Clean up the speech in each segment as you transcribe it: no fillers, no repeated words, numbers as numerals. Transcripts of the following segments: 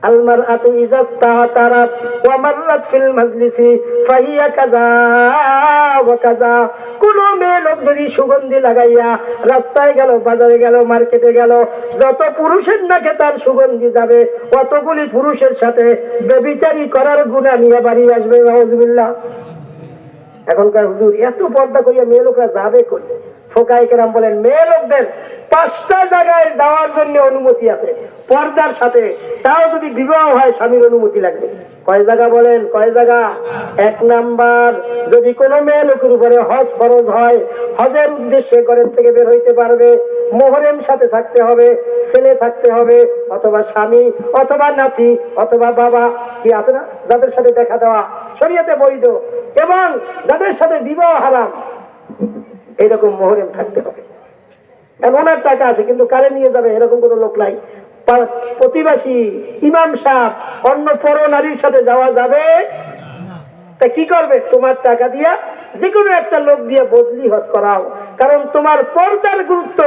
আলমারআতু ইযা তাহাতারাত ওয়া মাররাত ফিল মাজলিসি ফাহিয়া কাযা ওয়া কাযা। কোন মেয়ে লোক যদি সুগন্ধি লাগাইয়া রাস্তায় গেল, বাজারে গেল, মার্কেটে গেল, যত পুরুষের নাকে তার সুগন্ধি যাবে, অতগুলি পুরুষের সাথে ব্যভিচারী করার গুনাহ নিয়ে বাড়ি আসবে। নাউযুবিল্লাহ। এখনকার হুজুর এত পর্দা করিয়া মেয়ে লোকরা যাবে কই? ফোকায়ে কেরাম বলেন মেয়ে লোকদের 5টা জায়গায় যাওয়ার জন্য অনুমতি আছে পর্দার সাথে, তাও যদি বিবাহ হয় স্বামীর অনুমতি লাগবে। কয় জায়গা বলেন? কয় জায়গা? 1 নাম্বার, যদি কোনো মেয়ে লোকের উপরে হজ ফরজ হয়, হজের উদ্দেশ্যে ঘরের থেকে বের হইতে পারবে, মুহররম সাথে থাকতে হবে, ছেলে থাকতে হবে, অথবা স্বামী, অথবা নাতি, অথবা বাবা, কি আছে না, যাদের সাথে দেখা দেওয়া শরীয়তে বৈধ এবং যাদের সাথে বিবাহ হারাম, এরকম মুহররম থাকতে হবে। ওনার টাকা আছে কিন্তু কারে নিয়ে যাবে এরকম কোন লোক নাই। প্রতিবাসী ইমাম সাহেব অন্য পর নারীর সাথে যাওয়া যাবে? তা কি করবে? তোমার টাকা দিয়া যে কোনো একটা লোক দিয়ে বদলি হজ করাও, কারণ তোমার পর্দার গুরুত্ব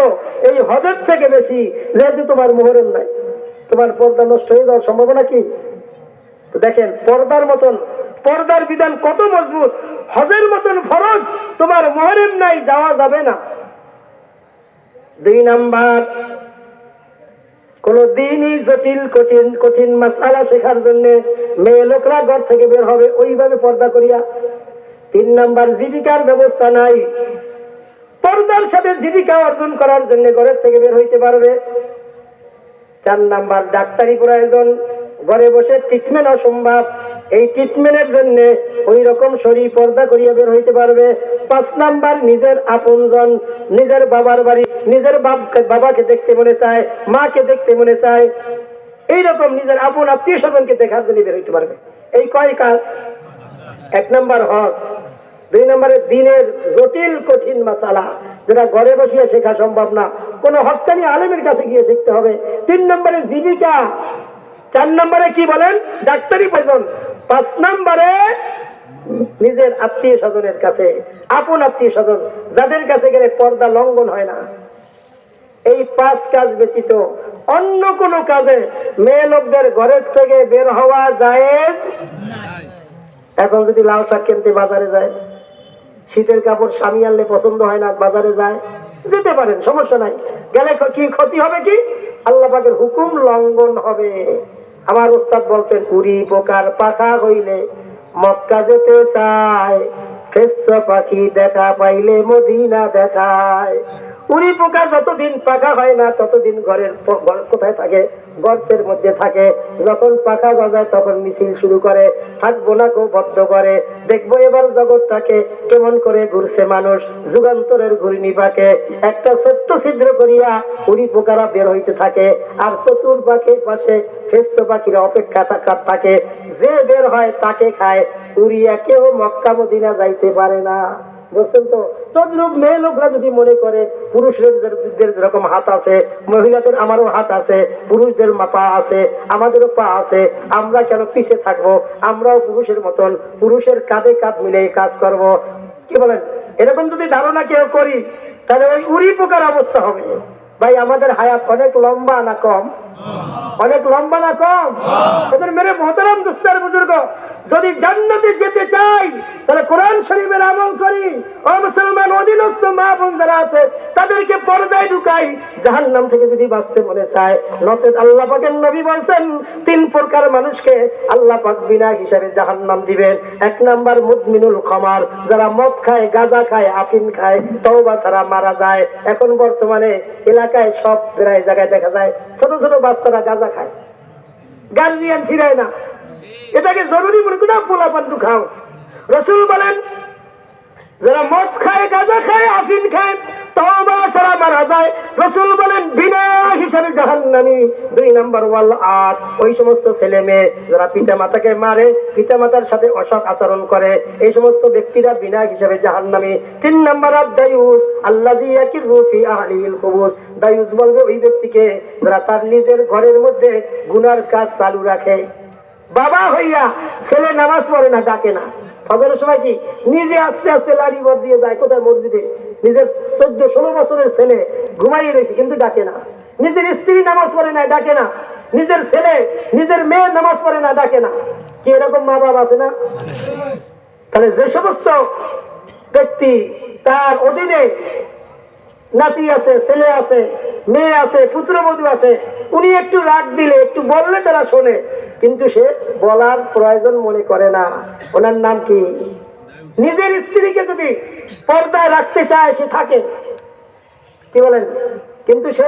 এই হজের থেকে বেশি। যেহেতু তোমার মুহররম নাই, তোমার পর্দা নষ্ট হয়ে যাওয়ার সম্ভাবনা কি? তো দেখেন পর্দার মতন, পর্দার বিধান কত মজবুত। হজের মতন ফরজ তোমার মুহররম নাই, যাওয়া যাবে না। 2 নাম্বার, কোন দিনই জটিল কঠিন কঠিন মাসআলা শেখার জন্য মেয়ে লোকরা ঘর থেকে বের হবে ওইভাবে পর্দা করিয়া। 3 নাম্বার, জীবিকার ব্যবস্থা নাই, পর্দার সাথে জীবিকা অর্জন করার জন্য ঘরের থেকে বের হইতে পারবে। 4 নাম্বার, ডাক্তারি প্রয়োজন, ঘরে বসে ট্রিটমেন্ট অসম্ভব, এই ট্রিটমেন্টের জন্য ওই রকম শরীর পর্দা করিয়া বের হইতে পারবে। 5 নাম্বার, নিজের আপনজন, নিজের বাবার বাড়ি, নিজের বাবাকে দেখতে মনে চায়, মাকে দেখতে মনে চায়, এইরকম নিজের আপন আত্মীয় স্বজনকে দেখার জন্য বের হইতে পারবে। এই কয় কাজ? 1 নাম্বার হজ, 2 নম্বরে দিনের জটিল কঠিন মাসালা যেটা ঘরে বসিয়ে শেখা সম্ভব না, কোন হক্কানি আলেমের কাছে গিয়ে শিখতে হবে। 3 নম্বরে জীবিকা, 4 নম্বরে কি বলেন? ডাক্তারি প্রয়োজন, 5 নম্বরে নিজের আত্মীয় স্বজনের কাছে, আপন আত্মীয় স্বজন যাদের কাছে গেলে পর্দা লঙ্ঘন হয় না। এই 5 কাজ ব্যতীত অন্য কোন কাজে মেয়ে লোকদের ঘরের থেকে বের হওয়া জায়েজ নাই। এখন যদি লাল শাক কিনতে বাজারে যায়, শীতের কাপড় স্বামী আনলে পছন্দ হয় না, বাজারে যায়, যেতে পারেন, সমস্যা নাই। গেলে কি ক্ষতি হবে? কি আল্লাহ পাকের হুকুম লঙ্ঘন হবে। আমার উস্তাদ বলতেন, উড়ি পোকার পাখা হইলে মক্কা যেতে চায়, ফেস্য পাখি দেখা পাইলে মদিনা দেখায়। উড়ি পোকা যতদিন পাখা হয় না ততদিন ঘরের কোথায় থাকে? গর্তের মধ্যে থাকে। যখন পাখা গজায় তখন মিছিল শুরু করে, থাকবো না কেউ বদ্ধ করে, দেখবো এবার জগৎটাকে কেমন করে ঘুরছে মানুষ, যুগান্তরের ঘূর্ণি পাকে একটা ছোট্ট ছিদ্র করিয়া উড়ি পোকারা বের হইতে থাকে, আর চতুর্পাখে পাশে ফেস্য পাখিরা অপেক্ষা থাকে, যে বের হয় তাকে খায়। উড়িয়া কেউ মক্কা মদিনা যাইতে পারে না। বুঝছেন তো? তদ্রূপ মেয়ে লোকরা যদি মনে করে পুরুষদের যেরকম হাত আছে, মহিলাদের আমারও হাত আছে, পুরুষদের পা আছে, আমাদেরও পা আছে, আমরা কেন পিছে থাকবো? আমরাও পুরুষের মতন পুরুষের কাঁধে কাঁধ মিলে কাজ করব, কি বলেন? এরকম যদি ধারণা কেউ করি তাহলে ওই উড়ি পোকার অবস্থা হবে। ভাই আমাদের হায়াত অনেক লম্বা না কম? অনেক লম্বা না কম? ওদের মেরে মোহতারাম দোস্তার বুজুর্গ, যদি জান্নাতে যেতে চাই তাহলে কোরআন শরীফের আমল করি। ও মুসলমান অধীনস্থ মা বোন যারা আছে তাদেরকে পর্দায় ঢুকাই। জাহান্নাম থেকে যদি বাঁচতে মনে চায়, নচেত আল্লাহ পাকের নবী বলছেন 3 প্রকার মানুষকে আল্লাহ পাক বিনা হিসাবে জাহান্নাম দিবেন। 1 নাম্বার মুদমিনুল খামার, যারা মদ খায়, গাঁজা খায়, আফিম খায়, তওবা ছাড়া মারা যায়। এখন বর্তমানে এলাকায় সব প্রায় জায়গায় দেখা যায় ছোট ছোট বাচ্চারা গাঁজা খায়, গার্জিয়ান ফিরায় না। এটাকে জরুরি মনে করে পোলাপান্ডু খাও। রাসূল বলেন যারা মদ খায়, গাঁজা খায়, আফিম খায়, তওবা ছাড়া মারা যায়, রাসূল বলেন বিনা হিসাবে জাহান্নামী। 2 নাম্বার ওয়াল আত, ওই সমস্ত ছেলে মেয়ে যারা পিতা মাতাকে মারে, পিতা মাতার সাথে অসৎ আচরণ করে, এই সমস্ত ব্যক্তিরা বিনা হিসাবে জাহান্নামী। 3 নাম্বার দায়ুস আল্লাযী ইয়াকিরু ফি আহলিল কুবুর, দায়ুস বলবে ওই ব্যক্তিকে যারা তার নিজের ঘরের মধ্যে গুনার কাজ চালু রাখে। বাবা হইয়া ছেলে নামাজ পড়ে না, ডাকে না, ফজরের সময় কি নিজে আস্তে আস্তে লাড়ি ভর দিয়ে যায় কোথায়? মসজিদে। নিজের 14-16 বছরের ছেলে ঘুমাইয়ে রয়েছে কিন্তু ডাকে না। নিজের স্ত্রী নামাজ পড়ে না, ডাকে না। নিজের ছেলে নিজের মেয়ে নামাজ পড়ে না, ডাকে না। কি এরকম মা বাবা আছে না? তাহলে যে সমস্ত ব্যক্তি তার অধীনে নাতি আছে, ছেলে আছে, মেয়ে আছে, পুত্রবধূ আছে, উনি একটু রাগ দিলে, একটু বললে তারা শোনে, কিন্তু সে বলার প্রয়োজন মনে করে না। ওনার নাম কি? নিজের স্ত্রীকে যদি পর্দায় রাখতে চায় সে থাকে, কি বলেন? কিন্তু সে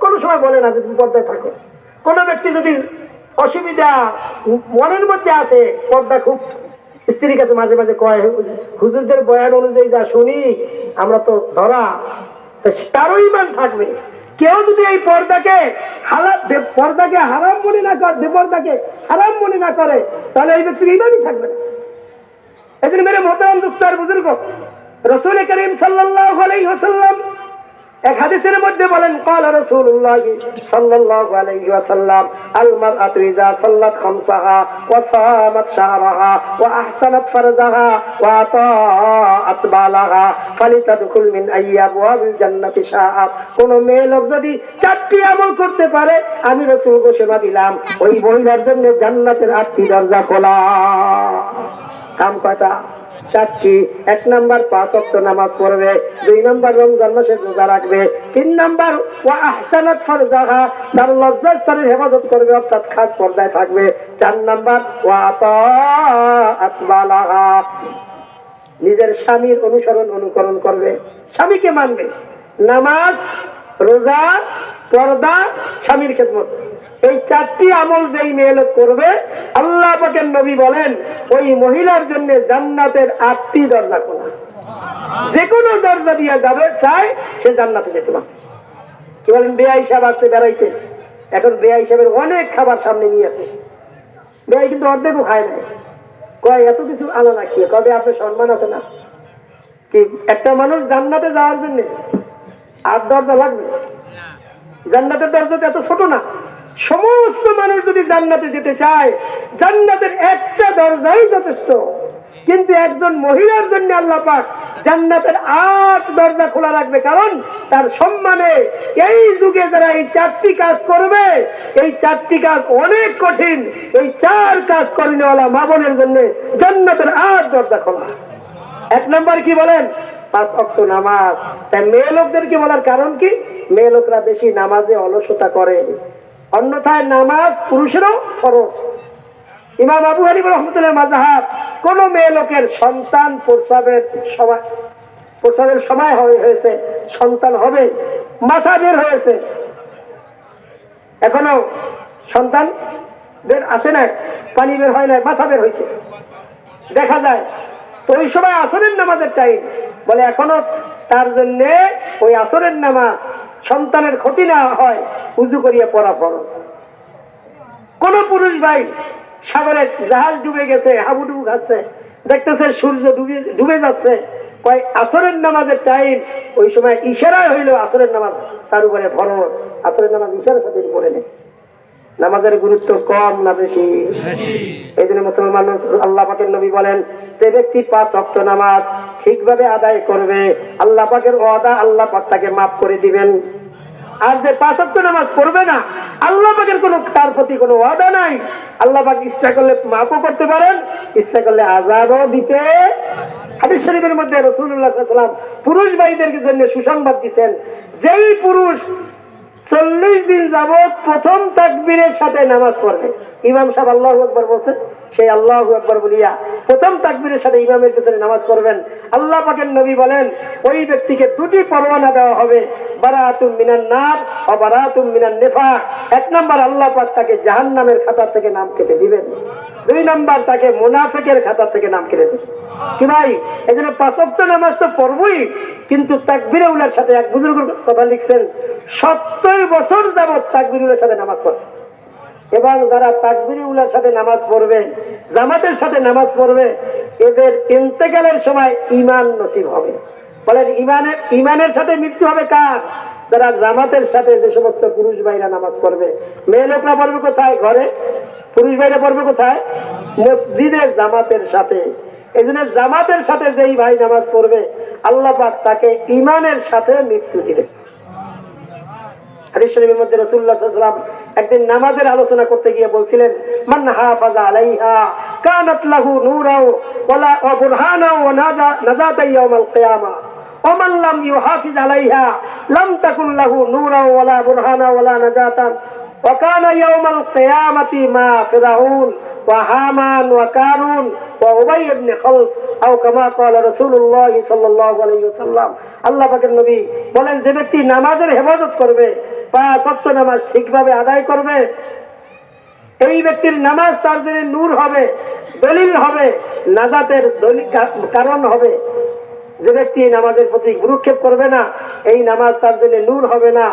কোনো সময় বলে না যে তুমি পর্দায় থাকো। কোন ব্যক্তি যদি অসুবিধা মনের মধ্যে আছে, পর্দা খুব স্ত্রীর কাছে মাঝে মাঝে কয়, হুজুরদের বয়ান অনুযায়ী যা শুনি আমরা তো ধরা, তারও ঈমান থাকবে। কেউ যদি এই পর্দাকে হারাম মনে না করে, বেপর্দাকে হারাম মনে না করে, তাহলে এই ব্যক্তির ঈমানই থাকবে না। এই জন্য মেরে মোহতারাম দোস্ত আর বুজুর্গ, রাসূল করিম সাল্লাল্লাহু আলাইহি ওয়াসাল্লাম এক হাদিসের মধ্যে বলেন, قال رسول الله صلى الله عليه وسلم المرأة إذا صلت خمسها وصامت شهرها وأحسنت فرجها وأطاعت بالها فلتدخل من أي أبواب الجنة شاءت। কোন মেয়ে লোক যদি চারটি আমল করতে পারে, আমি রাসূল ঘোষণা দিলাম ওই মহিলার জন্য জান্নাতের 8টি দরজা খোলা। কাম কয়টা? চারটি। 1 নাম্বার 5 ওয়াক্ত নামাজ পড়বে, 2 নাম্বার রমজান মাসে রোজা রাখবে, 3 নাম্বার ওয়া আহসানাত ফারজাহা, তার লজ্জাস্থানের হেফাজত করবে, অর্থাৎ খাস পর্দায় থাকবে, 4 নাম্বার ওয়া আতাআত বালাহা, নিজের স্বামীর অনুকরণ করবে, স্বামীকে মানবে। নামাজ, রোজা, পর্দা, স্বামীর খেদমত, এই 4টি আমল যেই মেয়ে লোক করবে, আল্লাহ পাকের নবী বলেন ওই মহিলার জন্য জান্নাতের 8টি দরজা খোলা। যে কোনো দরজা দিয়ে যাবে চাই সে জান্নাতে যেতে পারে। কি বলেন? বেয়াই সাহেব আসছে বেড়াইতে, এখন বেয়াই সাহেবের অনেক খাবার সামনে নিয়ে আসে, বেয়াই কিন্তু অর্ধেকও খায় না। কয় এত কিছু আলো না খেয়ে, কবে আপনার সম্মান আছে না? কি একটা মানুষ জান্নাতে যাওয়ার জন্য 8 দরজা লাগবে? জান্নাতের দরজা এত ছোট না। সমস্ত মানুষ যদি জান্নাতে যেতে চায়, জান্নাতের একটা দরজাই যথেষ্ট। কিন্তু একজন মহিলার জন্য আল্লাহ পাক জান্নাতের 8 দরজা খোলা রাখবে, কারণ তার সম্মানে এই যুগে যারা এই 4টি কাজ করবে, এই 4টি কাজ অনেক কঠিন, এই 4 কাজ করিনেওয়ালা মা বোনের জন্য জান্নাতের 8 দরজা খোলা। 1 নাম্বার কি বলেন? 5 ওয়াক্ত নামাজ। তাই মেয়ে লোকদেরকে বলার কারণ কি? মেয়ে লোকরা বেশি নামাজে অলসতা করে, অন্যথায় নামাজ পুরুষেরও ফরজ। ইমাম আবু হানিফা রাহমাতুল্লাহ মাযহাব, কোন মেয়ে লোকের সন্তান প্রসবের সময় হয়েছে, সন্তান হবে, মাথা বের হয়েছে, এখনো সন্তান বের আসে না, পানি বের হয় না, মাথা বের হয়েছে দেখা যায়, তো ওই সময় আসরের নামাজের টাইম, বলে এখনো তার জন্য ওই আসরের নামাজ সন্তানের ক্ষতি না হয় উযু করিয়া পড়া ফরজ। কোন পুরুষ ভাই সাগরে জাহাজ ডুবে গেছে, হাবুডুবু খাচ্ছে, দেখতেছে সূর্য ডুবে যাচ্ছে, কয় আসরের নামাজের টাইম, ওই সময় ইশারা হইল আসরের নামাজ তার উপরে ফরজ, আসরের নামাজ ইশারার সাথে পড়ে নেয়। নামাজের গুরুত্ব কম না বেশি? এই জন্য মুসলমান আল্লাহ পাকের নবী বলেন, যে ব্যক্তি 5 ওয়াক্ত নামাজ ঠিকভাবে আদায় করবে, আল্লাহ পাকের ওয়াদা আল্লাহ পাক তাকে মাফ করে দিবেন। আর যে 5 ওয়াক্ত নামাজ পড়বে না, আল্লাহ পাকের কোনো তার প্রতি কোনো ওয়াদা নাই। আল্লাহ পাক ইচ্ছা করলে মাফও করতে পারেন, ইচ্ছা করলে আযাবও দিতে। হাদিস শরীফের মধ্যে রাসূলুল্লাহ সাল্লাল্লাহু আলাইহি ওয়াসাল্লাম পুরুষ ভাইদের জন্য সুসংবাদ দিবেন, যেই পুরুষ 40 দিন যাবত প্রথম তাকবীরের সাথে নামাজ পড়বে, ইমাম সাহেব আল্লাহু আকবার বলছেন, সেই আল্লাহু আকবার বলিয়া প্রথম তাকবীরের সাথে ইমামের পিছনে নামাজ পড়বেন, আল্লাহ পাকের নবী বলেন ওই ব্যক্তিকে 2টি পরোয়ানা দেওয়া হবে, বারাতুম মিনান নার ওয়া বারাতুম মিনান নিফাক। 1 নাম্বার আল্লাহ পাক তাকে জাহান্নামের খাতা থেকে নাম কেটে দিবেন, 2 নাম্বার তাকে মুনাফিকের খাতা থেকে নাম কেটে দিবেন। কি ভাই, এজন্য 5 ওয়াক্ত নামাজ তো পড়বই, কিন্তু তাকবীরে উলার সাথে এক বুজুর্গের কথা লিখছেন, 70 বছর যাবত তাকবীরে উলার সাথে নামাজ পড়ছে, এবং যারা তাকবীরে উলার সাথে নামাজ পড়বে, জামাতের সাথে নামাজ পড়বে, এদের ইন্তেকালের সময় ঈমান নসিব হবে। বলেন ঈমানের সাথে মৃত্যু হবে কার? যারা জামাতের সাথে, যে সমস্ত পুরুষ ভাইরা নামাজ পড়বে। মেয়ে লোকরা পড়বে কোথায়? ঘরে। পুরুষ ভাইরা পড়বে কোথায়? মসজিদে জামাতের সাথে। এই জন্য জামাতের সাথে যেই ভাই নামাজ পড়বে, আল্লাহ পাক তাকে ঈমানের সাথে মৃত্যু দিবে। হাদিস শরীফের মধ্যে রাসূলুল্লাহ সাল্লাল্লাহু আলাইহি ওয়াসাল্লাম একদিন নামাজের আলোচনা করতে গিয়ে বলছিলেন, মান হাফাযা আলাইহা কানাত লাহু নূরাও ওয়া বুরহানাও ওয়া নাজাতা ইয়াউমাল কিয়ামা ওয়া মান লাম ইউহাফিজ আলাইহা লাম তাকুন লাহু নূরাও ওয়ালা বুরহানা ওয়ালা নাজাতান ওয়া কানা ইয়াউমাল কিয়ামাতি মা ফিরআউন ওয়া হামান ওয়া কারুন ওয়া উবাই ইবনে খালফ আও কামা ক্বালা রাসূলুল্লাহ সাল্লাল্লাহু আলাইহি ওয়াসাল্লাম। আল্লাহ পাকের নবী বলেন, যে ব্যক্তি নামাজের হেফাজত করবে, পাঁচ ওয়াক্ত নামাজ ঠিকভাবে আদায় করবে, এই ব্যক্তির নামাজ তার জন্য নূর হবে, দলিল হবে, নাজাতের কারণ হবে। যে ব্যক্তি নামাজের প্রতি গুরুক্ষেপ করবে না, এই নামাজ তার জন্য নূর হবে না,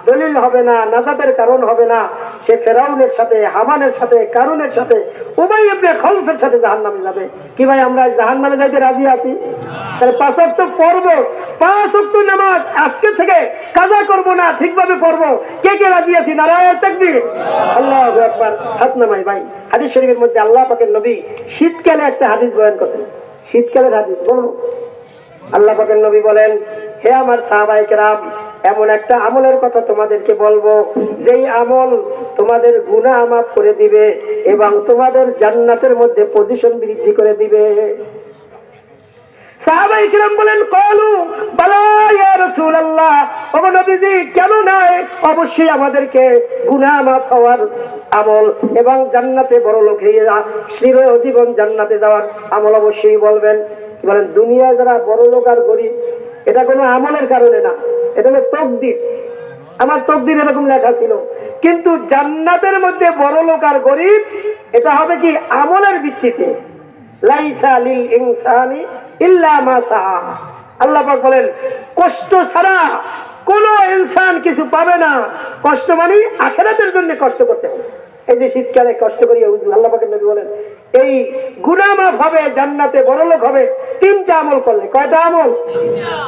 দলিল হবে না, নাজাতের কারণ হবে না। সে ফেরাউনের সাথে, হামানের সাথে, কারুনের সাথে, উবাই ইবনে খালফের সাথে জাহান্নামে যাবে। কি ভাই, আমরা জাহান্নামে যাইতে রাজি আছি? তাহলে পাঁচ ওয়াক্ত পড়বো, পাঁচ ওয়াক্ত নামাজ আজকে থেকে কাজা করব না, ঠিকভাবে পড়বো। কে কে রাজি আছি? নারায়ে তাকবীর, আল্লাহু আকবার। হাত নামাই ভাই। হাদিস শরীফের মধ্যে আল্লাহ পাকের নবী শীতকালে একটা হাদিস বয়ান করেছেন। শীতকালের হাদিস বলুন। আল্লাহ পাকের নবী বলেন, হে আমার সাহাবায়ে কেরাম, এমন একটা আমলের কথা তোমাদেরকে বলবো, যেই আমল তোমাদের গুনাহ মাফ করে দিবে এবং তোমাদের জান্নাতের মধ্যে পজিশন বৃদ্ধি করে দিবে। সাহাবায়ে কেরাম বলেন, ক্বালু বালা ইয়া রাসূলুল্লাহ, ও নবীজি কেন নয়? অবশ্যই আমাদেরকে গুনাহ মাফ হওয়ার আমল এবং জান্নাতে বড় লোক হয়ে চিরজীবন জান্নাতে যাওয়ার আমল অবশ্যই বলবেন। বলেন, দুনিয়ায় যারা বড় লোক আর গরিব, এটা কোনো আমলের কারণে না, এটা হলো তকদির। আমার তকদির এরকম লেখা ছিল। কিন্তু জান্নাতের মধ্যে বড় লোক আর গরিব, এটা হবে কি আমলের ভিত্তিতে। লাইসা লিল ইনসানি ইল্লা মা সাআ। আল্লাহ পাক বলেন, কষ্ট ছাড়া কোনো ইনসান কিছু পাবে না। কষ্ট মানে আখিরাতের জন্য কষ্ট করতে হবে। এই যে শীতকালে কষ্ট করিয়া উজু, আল্লাহ পাকের নবী বলেন, এই গুনাহ মাফ হবে, জান্নাতে বড়লোক হবে তিনটা আমল করলে। কয়টা আমল?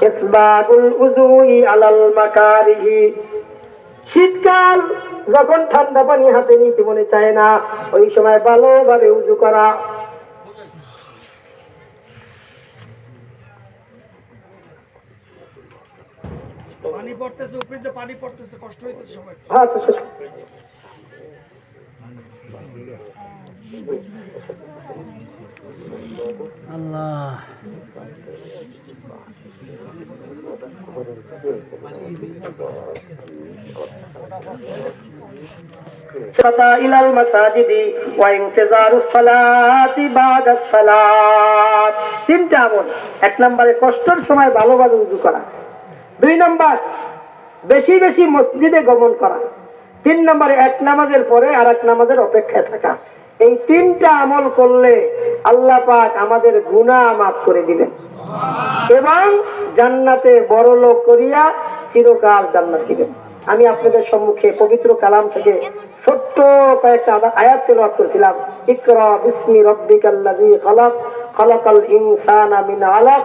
ইসবাগুল উজুই আলাল মাকারিহি। শীতকাল যখন ঠান্ডা পানি হাতে নিতে মনে চায় না, ওই সময় ভালোভাবে উজু করা। পানি পড়তেছে, উপরে যে পানি পড়তেছে, কষ্ট হইতেছে সবাই। হ্যাঁ, তো শেষ। আল্লাহ ইলাল মাসাজিদি ওয়া ইনতিজারুস সালাতি বাদাস সালাত। তিনটা আমল। এক নম্বরে কষ্টের সময় ভালোভাবে উযু করা, দুই নম্বর বেশি বেশি মসজিদে গমন করা, তিন নম্বরে এক নামাজের পরে আর এক নামাজের অপেক্ষায় থাকা। এই তিনটা আমল করলে আল্লাহ পাক আমাদের গুনাহ মাফ করে দিবেন এবং জান্নাতে বড় লোক করিয়া চিরকাল জান্নাত দিবেন। আমি আপনাদের সম্মুখে পবিত্র কালাম থেকে ছোট্ট কয়েকটা আয়াত তেলাওয়াত করেছিলাম। ইকরা বিসমি রাব্বিকাল্লাযী খালাক, খালাকাল ইনসানা মিন আলাক।